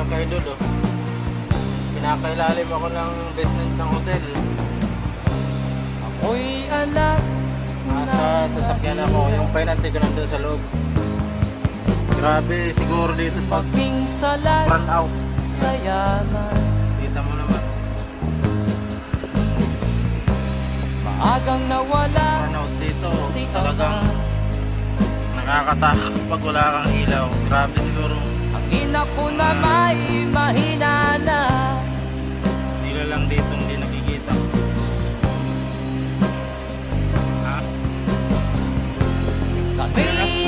mga kaidol, oh. Pinakailalim ako ng basement ng hotel. Ako'y anak Nasa sasakyan ako, yung pinante ko nandun sa loob. Grabe, siguro dito pag pagking salat run out. sa yaman. Kita mo naman, Maagang nawala run out dito. si Talagang Ama. nakakatakot pag wala kang ilaw. Grabe siguro, Ang ina ko na may mahina na. nila lang dito hindi nakikita. Ha? Kami